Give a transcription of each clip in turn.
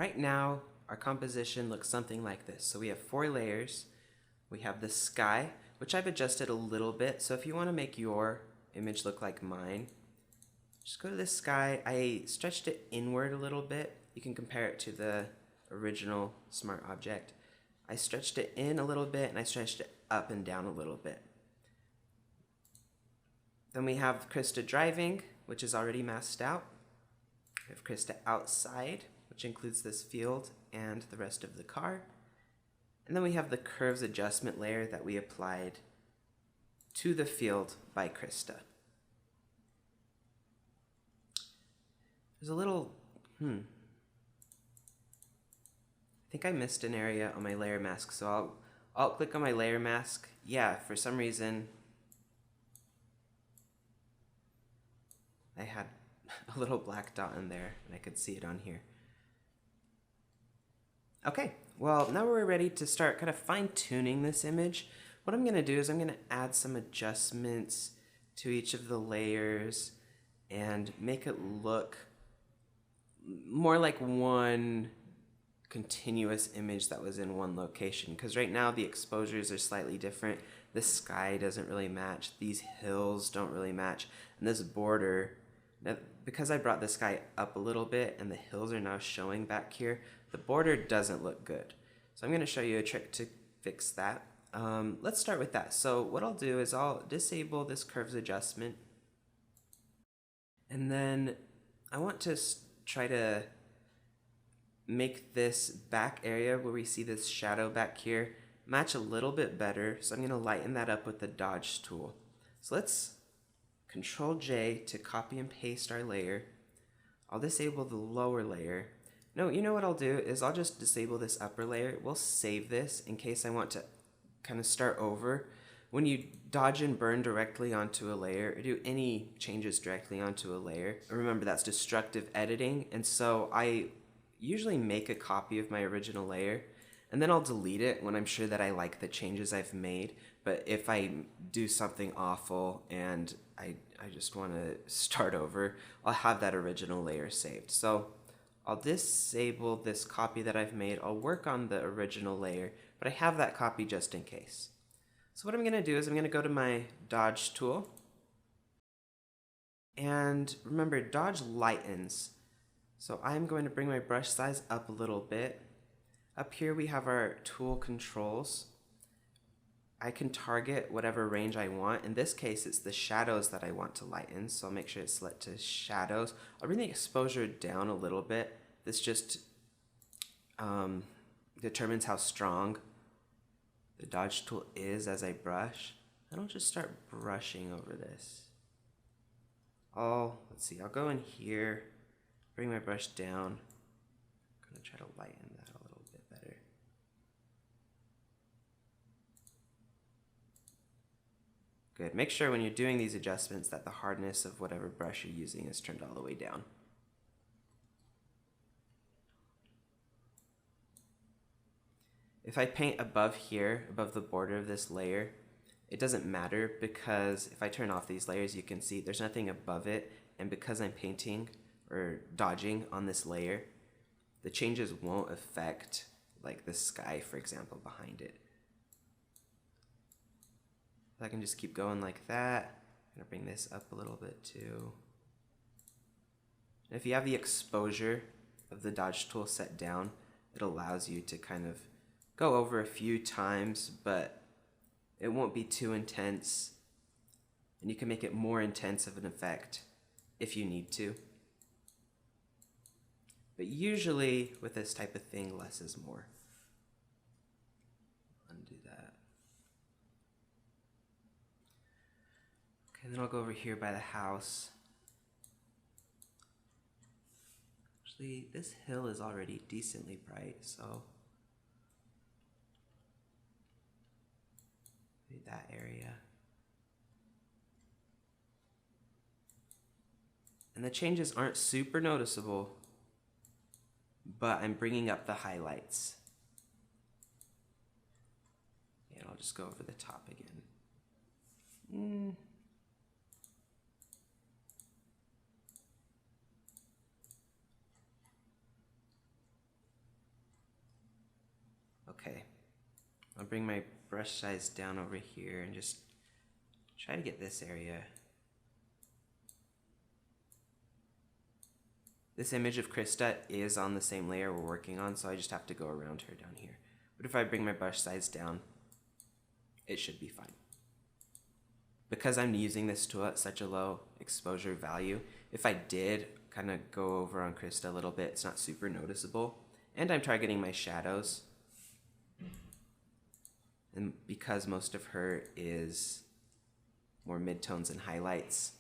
right now, our composition looks something like this. So we have 4 layers. We have the sky, which I've adjusted a little bit. So if you want to make your image look like mine, just go to the sky. I stretched it inward a little bit. You can compare it to the original smart object. I stretched it in a little bit and I stretched it up and down a little bit. Then we have Krista driving, which is already masked out. We have Krista outside, which includes this field and the rest of the car. And then we have the curves adjustment layer that we applied to the field by Krista. There's a little, I think I missed an area on my layer mask, so I'll alt-click on my layer mask. Yeah, for some reason, I had a little black dot in there, and I could see it on here. Okay, well, now we're ready to start kind of fine-tuning this image. What I'm going to do is I'm going to add some adjustments to each of the layers and make it look more like one continuous image that was in one location, because right now the exposures are slightly different. The sky doesn't really match, these hills don't really match, and this border, now, because I brought the sky up a little bit and the hills are now showing back here, the border doesn't look good. So I'm going to show you a trick to fix that. Let's start with that. So what I'll do is I'll disable this curves adjustment, and then I want to try to make this back area where we see this shadow back here match a little bit better. So I'm going to lighten that up with the dodge tool. So let's Control J to copy and paste our layer. I'll disable the lower layer. No, you know what I'll do is I'll just disable this upper layer. We'll save this in case I want to kind of start over. When you dodge and burn directly onto a layer, or do any changes directly onto a layer, remember that's destructive editing, and so I usually make a copy of my original layer, and then I'll delete it when I'm sure that I like the changes I've made. But if I do something awful and I just want to start over, I'll have that original layer saved. So I'll disable this copy that I've made. I'll work on the original layer, but I have that copy just in case. So what I'm going to do is I'm going to go to my dodge tool. And remember, dodge lightens. So I'm going to bring my brush size up a little bit. Up here we have our tool controls. I can target whatever range I want. In this case, it's the shadows that I want to lighten, so I'll make sure it's set to shadows. I'll bring the exposure down a little bit. This just determines how strong the dodge tool is as I brush. And I'll just start brushing over this. Let's see, I'll go in here, bring my brush down. I'm gonna try to lighten that a little bit better. Good. Make sure when you're doing these adjustments that the hardness of whatever brush you're using is turned all the way down. If I paint above here, above the border of this layer, it doesn't matter, because if I turn off these layers, you can see there's nothing above it, and because I'm painting or dodging on this layer, the changes won't affect like the sky, for example, behind it. I can just keep going like that. I'm gonna bring this up a little bit too. And if you have the exposure of the dodge tool set down, it allows you to kind of go over a few times, but it won't be too intense. And you can make it more intense of an effect if you need to. But usually with this type of thing, less is more. Undo that. Okay, then I'll go over here by the house. Actually, this hill is already decently bright, so maybe that area. And the changes aren't super noticeable, but I'm bringing up the highlights. And I'll just go over the top again. Okay, I'll bring my brush size down over here and just try to get this area. This image of Krista is on the same layer we're working on, so I just have to go around her down here. But if I bring my brush size down, it should be fine. Because I'm using this tool at such a low exposure value, if I did kind of go over on Krista a little bit, it's not super noticeable. And I'm targeting my shadows. And because most of her is more midtones and highlights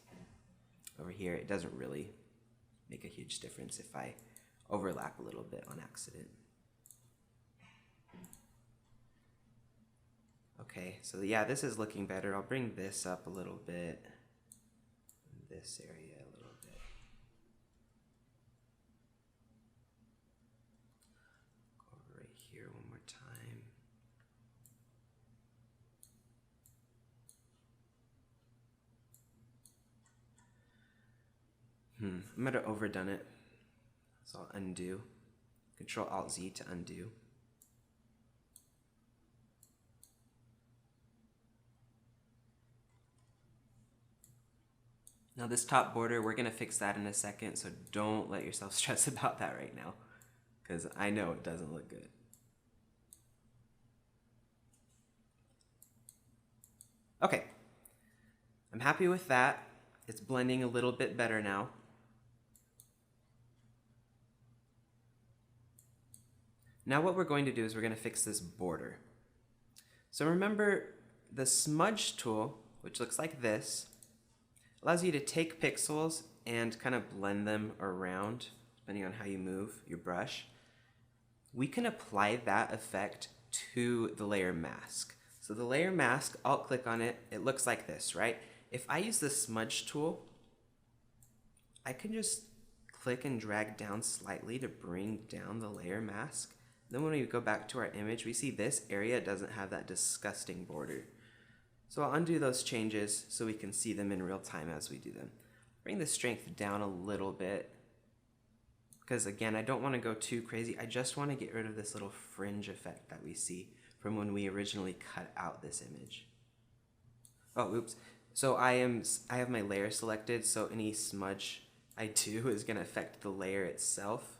over here, it doesn't really make a huge difference if I overlap a little bit on accident. Okay, so yeah, this is looking better. I'll bring this up a little bit, this area a little bit. Go over right here one more time. I might have overdone it, so I'll undo. Control-Alt-Z to undo. Now this top border, we're gonna fix that in a second, so don't let yourself stress about that right now, because I know it doesn't look good. Okay, I'm happy with that. It's blending a little bit better now. Now what we're going to do is we're going to fix this border. So remember the smudge tool, which looks like this, allows you to take pixels and kind of blend them around depending on how you move your brush. We can apply that effect to the layer mask. So the layer mask, I'll click on it, it looks like this, right? If I use the smudge tool, I can just click and drag down slightly to bring down the layer mask. Then when we go back to our image, we see this area doesn't have that disgusting border. So I'll undo those changes so we can see them in real time as we do them. Bring the strength down a little bit, because again, I don't want to go too crazy. I just want to get rid of this little fringe effect that we see from when we originally cut out this image. Oh, oops. So I have my layer selected, so any smudge I do is going to affect the layer itself.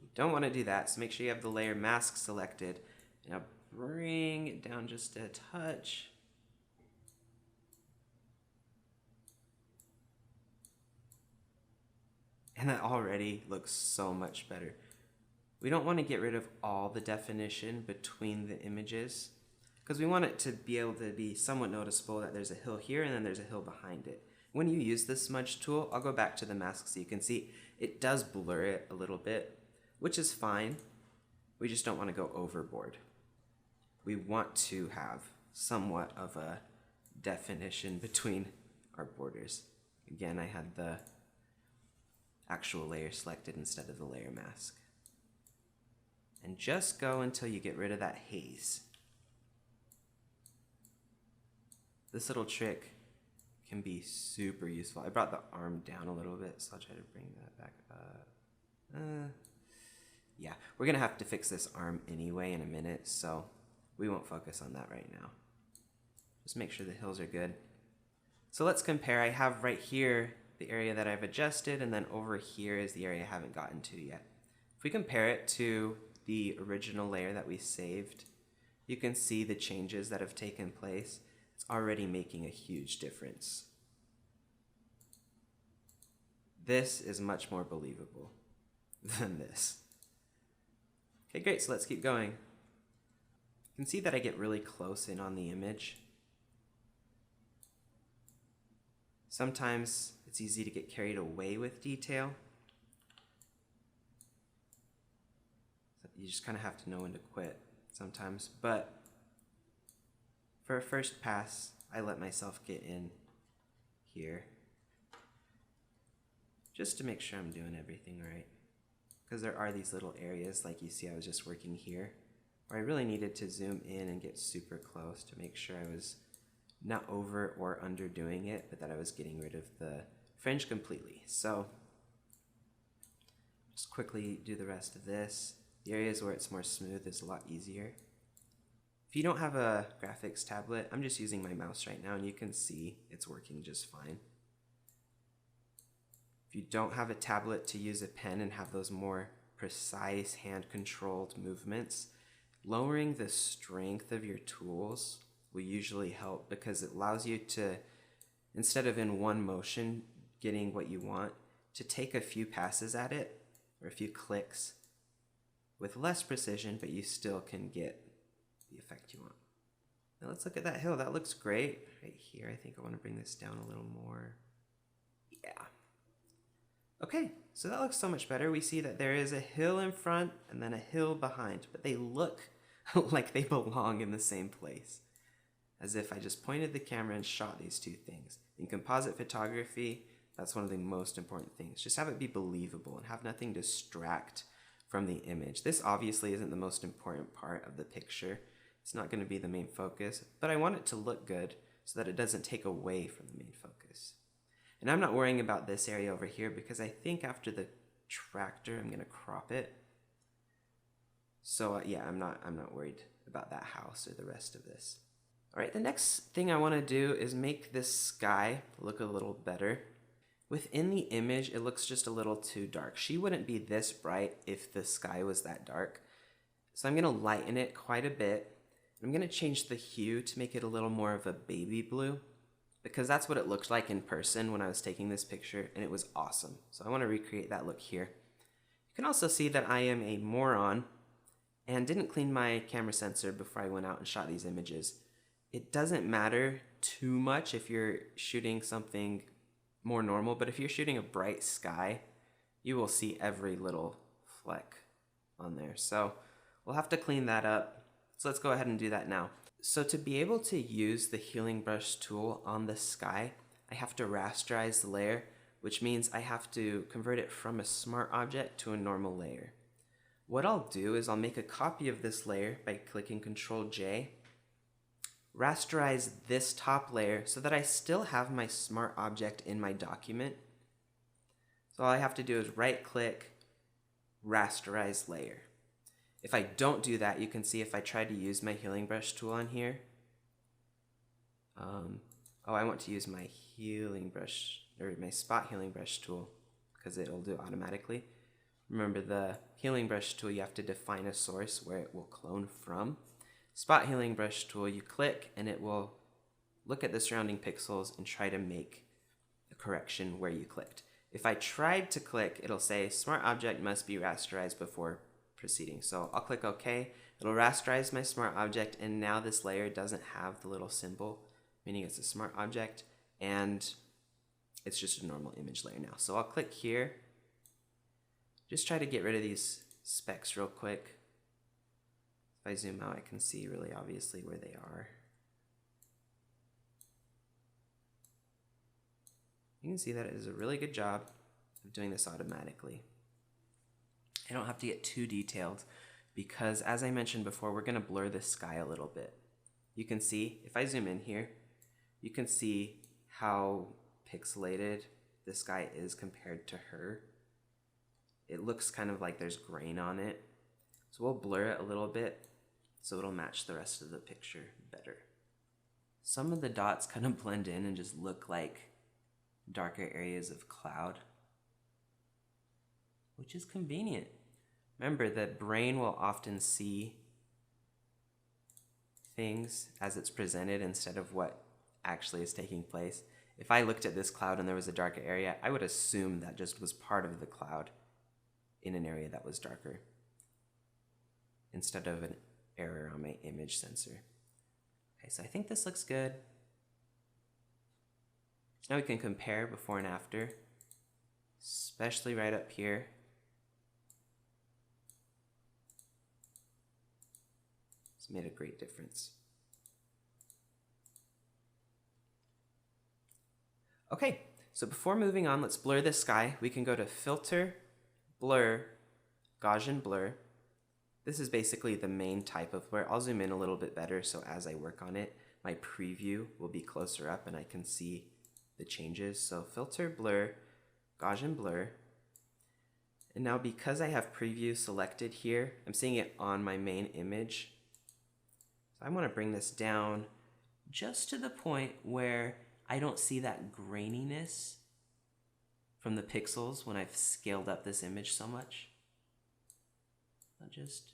You don't want to do that, so make sure you have the layer mask selected. Now bring it down just a touch. And that already looks so much better. We don't want to get rid of all the definition between the images, because we want it to be able to be somewhat noticeable that there's a hill here and then there's a hill behind it. When you use the smudge tool, I'll go back to the mask so you can see it does blur it a little bit, which is fine. We just don't want to go overboard. We want to have somewhat of a definition between our borders. Again, I had the actual layer selected instead of the layer mask. And just go until you get rid of that haze. This little trick can be super useful. I brought the arm down a little bit, so I'll try to bring that back up. Yeah, we're gonna have to fix this arm anyway in a minute, so we won't focus on that right now. Just make sure the hills are good. So let's compare. I have right here the area that I've adjusted, and then over here is the area I haven't gotten to yet. If we compare it to the original layer that we saved, you can see the changes that have taken place. It's already making a huge difference. This is much more believable than this. Okay, great, so let's keep going. You can see that I get really close in on the image. Sometimes it's easy to get carried away with detail. You just kind of have to know when to quit sometimes. But for a first pass, I let myself get in here just to make sure I'm doing everything right. Because there are these little areas, like you see I was just working here, where I really needed to zoom in and get super close to make sure I was not over or underdoing it, but that I was getting rid of the fringe completely. So just quickly do the rest of this. The areas where it's more smooth is a lot easier. If you don't have a graphics tablet, I'm just using my mouse right now and you can see it's working just fine. If you don't have a tablet, to use a pen and have those more precise hand-controlled movements, lowering the strength of your tools will usually help because it allows you to, instead of in one motion getting what you want, to take a few passes at it or a few clicks with less precision, but you still can get the effect you want. Now let's look at that hill. That looks great right here. I think I want to bring this down a little more. Yeah. Okay, so that looks so much better. We see that there is a hill in front and then a hill behind, but they look like they belong in the same place, as if I just pointed the camera and shot these two things. In composite photography, that's one of the most important things. Just have it be believable and have nothing distract from the image. This obviously isn't the most important part of the picture. It's not going to be the main focus, but I want it to look good so that it doesn't take away from the main focus. And I'm not worrying about this area over here because I think after the tractor, I'm going to crop it. So yeah, I'm not worried about that house or the rest of this. All right, the next thing I want to do is make this sky look a little better. Within the image, it looks just a little too dark. She wouldn't be this bright if the sky was that dark. So I'm going to lighten it quite a bit. I'm going to change the hue to make it a little more of a baby blue, because that's what it looked like in person when I was taking this picture, and it was awesome. So I want to recreate that look here. You can also see that I am a moron and didn't clean my camera sensor before I went out and shot these images. It doesn't matter too much if you're shooting something more normal, but if you're shooting a bright sky, you will see every little fleck on there. So we'll have to clean that up. So let's go ahead and do that now. So to be able to use the healing brush tool on the sky, I have to rasterize the layer, which means I have to convert it from a smart object to a normal layer. What I'll do is I'll make a copy of this layer by clicking Ctrl J, rasterize this top layer so that I still have my smart object in my document. So all I have to do is right click, rasterize layer. If I don't do that, you can see if I try to use my healing brush tool on here. I want to use my healing brush, or my spot healing brush tool, because it'll do it automatically. Remember, the healing brush tool, you have to define a source where it will clone from. Spot healing brush tool, you click and it will look at the surrounding pixels and try to make a correction where you clicked. If I tried to click, it'll say smart object must be rasterized before proceeding. So I'll click OK. It'll rasterize my smart object, and now this layer doesn't have the little symbol, meaning it's a smart object, and it's just a normal image layer now. So I'll click here. Just try to get rid of these specks real quick. If I zoom out, I can see really obviously where they are. You can see that it does a really good job of doing this automatically. I don't have to get too detailed because, as I mentioned before, we're going to blur the sky a little bit. You can see, if I zoom in here, you can see how pixelated the sky is compared to her. It looks kind of like there's grain on it. So we'll blur it a little bit so it'll match the rest of the picture better. Some of the dots kind of blend in and just look like darker areas of cloud, which is convenient. Remember, the brain will often see things as it's presented instead of what actually is taking place. If I looked at this cloud and there was a darker area, I would assume that just was part of the cloud in an area that was darker, instead of an error on my image sensor. Okay, so I think this looks good. Now we can compare before and after, especially right up here. It's made a great difference. Okay, so before moving on, let's blur this sky. We can go to Filter, Blur, Gaussian Blur. This is basically the main type of blur. I'll zoom in a little bit better so as I work on it, my preview will be closer up and I can see the changes. So Filter, Blur, Gaussian Blur. And now because I have preview selected here, I'm seeing it on my main image. So So I want to bring this down just to the point where I don't see that graininess from the pixels when I've scaled up this image so much. I'll just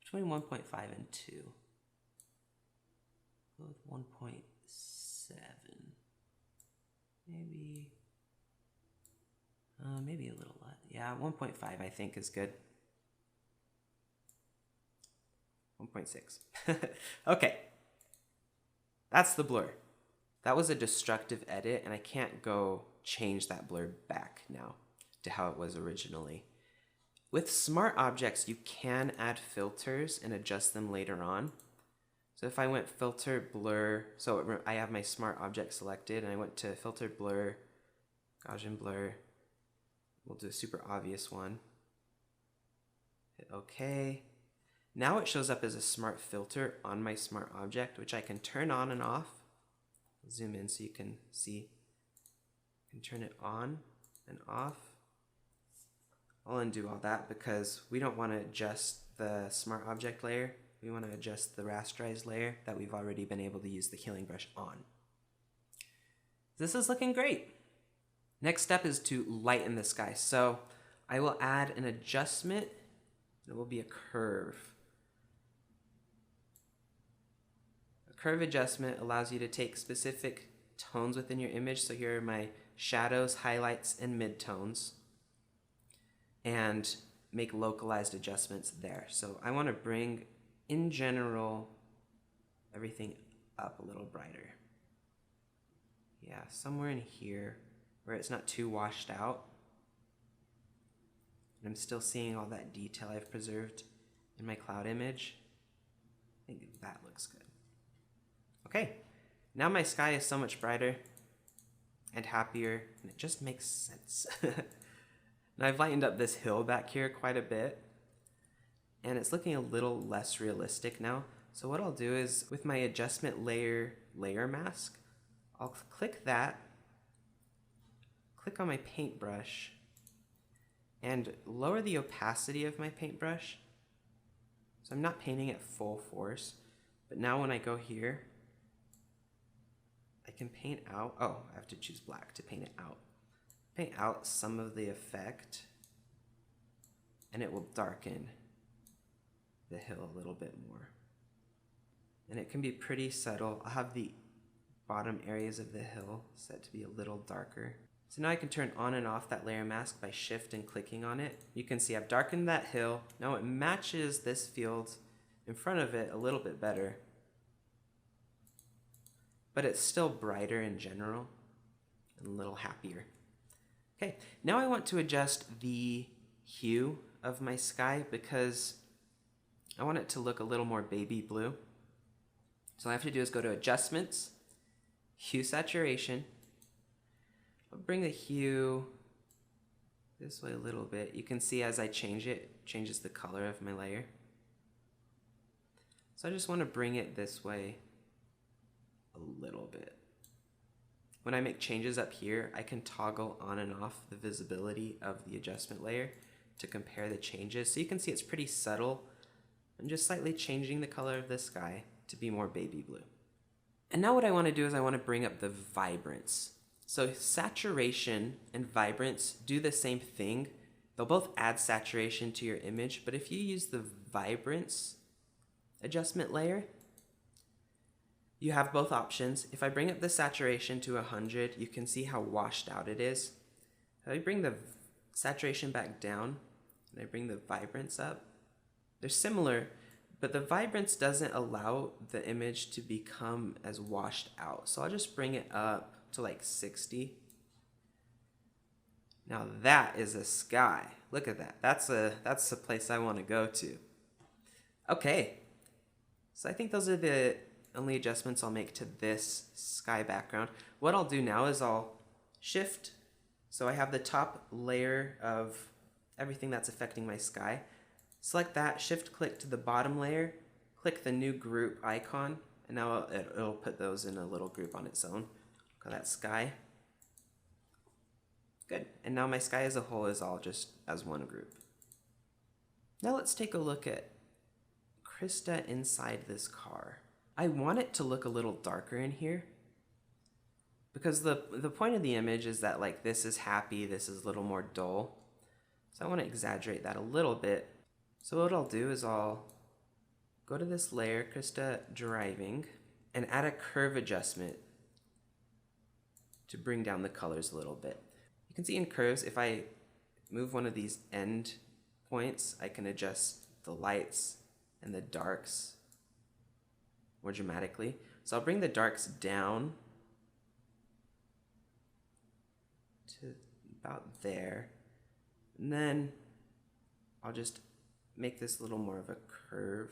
between 1.5 and 2. Go with 1.7. Maybe a little less. Yeah, 1.5 I think is good. 1.6. Okay. That's the blur. That was a destructive edit, and I can't go change that blur back now to how it was originally. With smart objects, you can add filters and adjust them later on. So if I went filter, blur, so I have my smart object selected, and I went to filter, blur, Gaussian blur. We'll do a super obvious one. Hit OK. Now it shows up as a smart filter on my smart object, which I can turn on and off. Zoom in so you can see. I can turn it on and off. I'll undo all that because we don't want to adjust the smart object layer. We want to adjust the rasterized layer that we've already been able to use the healing brush on. This is looking great. Next step is to lighten the sky. So I will add an adjustment. It will be a curve. A curve adjustment allows you to take specific tones within your image. So here are my shadows, highlights, and midtones, and make localized adjustments there. So I want to bring, in general, everything up a little brighter. Yeah, somewhere in here where it's not too washed out. And I'm still seeing all that detail I've preserved in my cloud image. I think that looks good. Okay, now my sky is so much brighter and happier, and it just makes sense. Now I've lightened up this hill back here quite a bit, and it's looking a little less realistic now. So what I'll do is, with my adjustment layer mask, I'll click that, click on my paintbrush, and lower the opacity of my paintbrush. So I'm not painting at full force, but now when I go here, I can paint out, oh, I have to choose black to paint it out. Paint out some of the effect, and it will darken the hill a little bit more. And it can be pretty subtle. I'll have the bottom areas of the hill set to be a little darker. So now I can turn on and off that layer mask by shift and clicking on it. You can see I've darkened that hill. Now it matches this field in front of it a little bit better, but it's still brighter in general and a little happier. Okay, now I want to adjust the hue of my sky because I want it to look a little more baby blue. So all I have to do is go to Adjustments, Hue Saturation. I'll bring the hue this way a little bit. You can see as I change it, it changes the color of my layer. So I just want to bring it this way a little bit. When I make changes up here, I can toggle on and off the visibility of the adjustment layer to compare the changes. So you can see it's pretty subtle. I'm just slightly changing the color of the sky to be more baby blue. And now what I want to do is I want to bring up the vibrance. So saturation and vibrance do the same thing. They'll both add saturation to your image, but if you use the vibrance adjustment layer, you have both options. If I bring up the saturation to 100, you can see how washed out it is. If I bring the saturation back down and I bring the vibrance up, they're similar, but the vibrance doesn't allow the image to become as washed out. So I'll just bring it up to like 60. Now that is a sky. Look at that. That's the place I want to go to. Okay, so I think those are the only adjustments I'll make to this sky background. What I'll do now is I'll shift, so I have the top layer of everything that's affecting my sky. Select that, shift click to the bottom layer, click the new group icon, and now it'll put those in a little group on its own. Call that sky. Good, and now my sky as a whole is all just as one group. Now let's take a look at Krista inside this car. I want it to look a little darker in here because the point of the image is that like this is happy, this is a little more dull. So I want to exaggerate that a little bit. So what I'll do is I'll go to this layer, Krista driving, and add a curve adjustment to bring down the colors a little bit. You can see in curves, if I move one of these end points, I can adjust the lights and the darks more dramatically. So I'll bring the darks down to about there. And then I'll just make this a little more of a curve.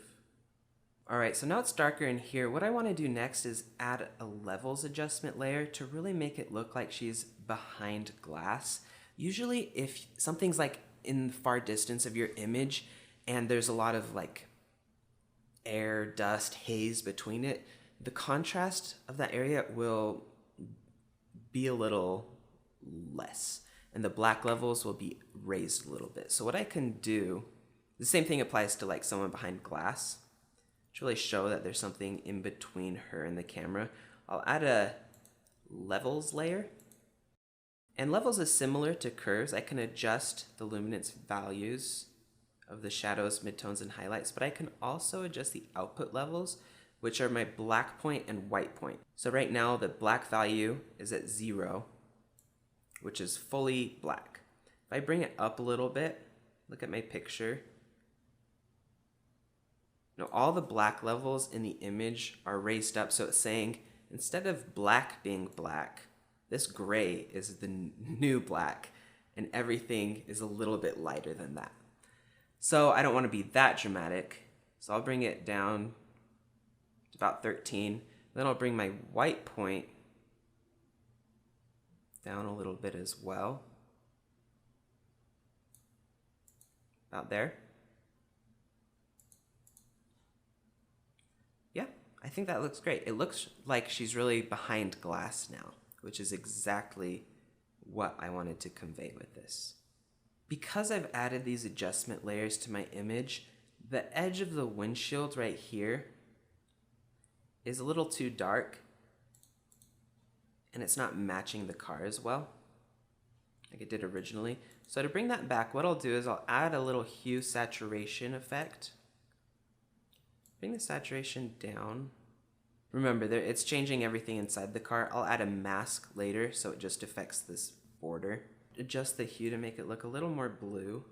All right, so now it's darker in here. What I want to do next is add a levels adjustment layer to really make it look like she's behind glass. Usually if something's like in the far distance of your image and there's a lot of like air, dust, haze between it, the contrast of that area will be a little less and the black levels will be raised a little bit. So what I can do, the same thing applies to like someone behind glass, to really show that there's something in between her and the camera. I'll add a levels layer. And levels is similar to curves. I can adjust the luminance values of the shadows, midtones, and highlights, but I can also adjust the output levels, which are my black point and white point. So right now the black value is at 0, which is fully black. If I bring it up a little bit, look at my picture. Now all the black levels in the image are raised up, so it's saying instead of black being black, this gray is the new black, and everything is a little bit lighter than that. So I don't want to be that dramatic, so I'll bring it down to about 13. Then I'll bring my white point down a little bit as well. About there. Yeah, I think that looks great. It looks like she's really behind glass now, which is exactly what I wanted to convey with this. Because I've added these adjustment layers to my image, the edge of the windshield right here is a little too dark and it's not matching the car as well like it did originally. So to bring that back, what I'll do is I'll add a little hue saturation effect. Bring the saturation down. Remember, it's changing everything inside the car. I'll add a mask later so it just affects this border. Adjust the hue to make it look a little more blue.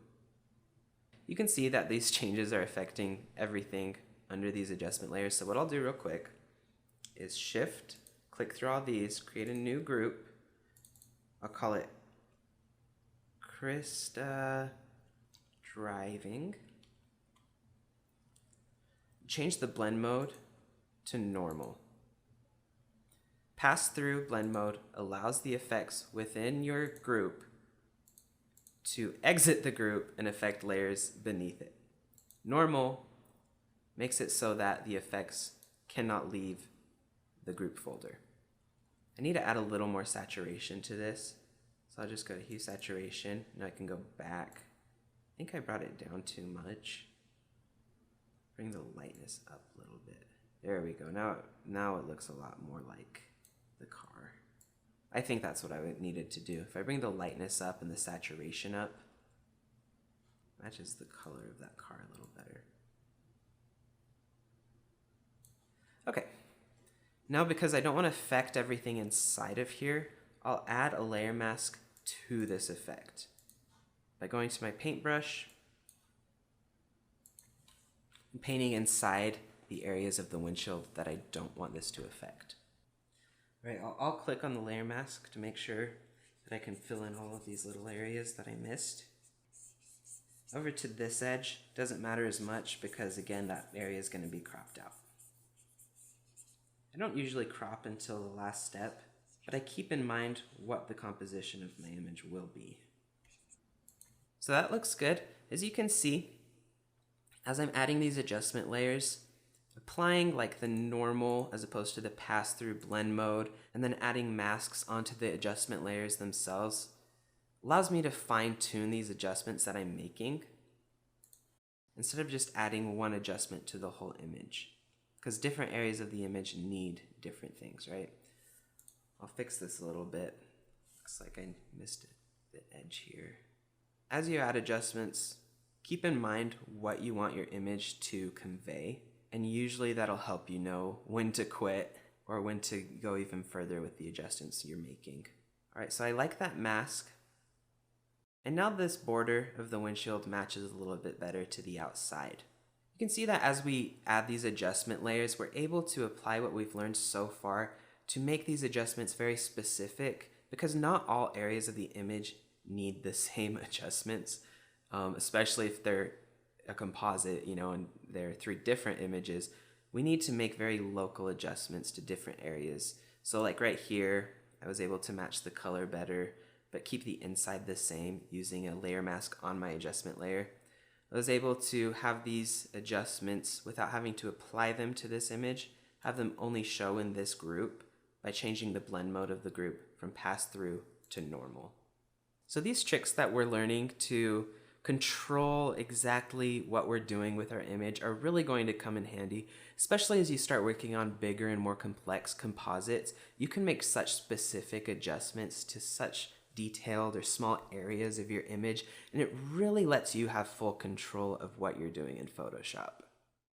You can see that these changes are affecting everything under these adjustment layers. So what I'll do real quick is shift, click through all these, create a new group. I'll call it Krista Driving. Change the blend mode to normal. Pass-through blend mode allows the effects within your group to exit the group and affect layers beneath it. Normal makes it so that the effects cannot leave the group folder. I need to add a little more saturation to this, so I'll just go to hue saturation. Now I can go back. I think I brought it down too much. Bring the lightness up a little bit. There we go. Now it looks a lot more like the car. I think that's what I needed to do. If I bring the lightness up and the saturation up, matches the color of that car a little better. Okay. Now because I don't want to affect everything inside of here, I'll add a layer mask to this effect. By going to my paintbrush, and painting inside the areas of the windshield that I don't want this to affect. All right, I'll click on the layer mask to make sure that I can fill in all of these little areas that I missed. Over to this edge, doesn't matter as much because again, that area is going to be cropped out. I don't usually crop until the last step, but I keep in mind what the composition of my image will be. So that looks good. As you can see, as I'm adding these adjustment layers, applying like the normal as opposed to the pass-through blend mode, and then adding masks onto the adjustment layers themselves allows me to fine-tune these adjustments that I'm making. instead of just adding one adjustment to the whole image, because different areas of the image need different things, right? I'll fix this a little bit. Looks like I missed the edge here. As you add adjustments, keep in mind what you want your image to convey, and usually that'll help you know when to quit or when to go even further with the adjustments you're making. All right, so I like that mask. And now this border of the windshield matches a little bit better to the outside. You can see that as we add these adjustment layers, we're able to apply what we've learned so far to make these adjustments very specific, because not all areas of the image need the same adjustments, especially if they're a composite, and there are 3 different images. We need to make very local adjustments to different areas. So like right here, I was able to match the color better, but keep the inside the same using a layer mask on my adjustment layer. I was able to have these adjustments without having to apply them to this image, have them only show in this group by changing the blend mode of the group from pass through to normal. So these tricks that we're learning to control exactly what we're doing with our image are really going to come in handy, especially as you start working on bigger and more complex composites. You can make such specific adjustments to such detailed or small areas of your image, and it really lets you have full control of what you're doing in Photoshop.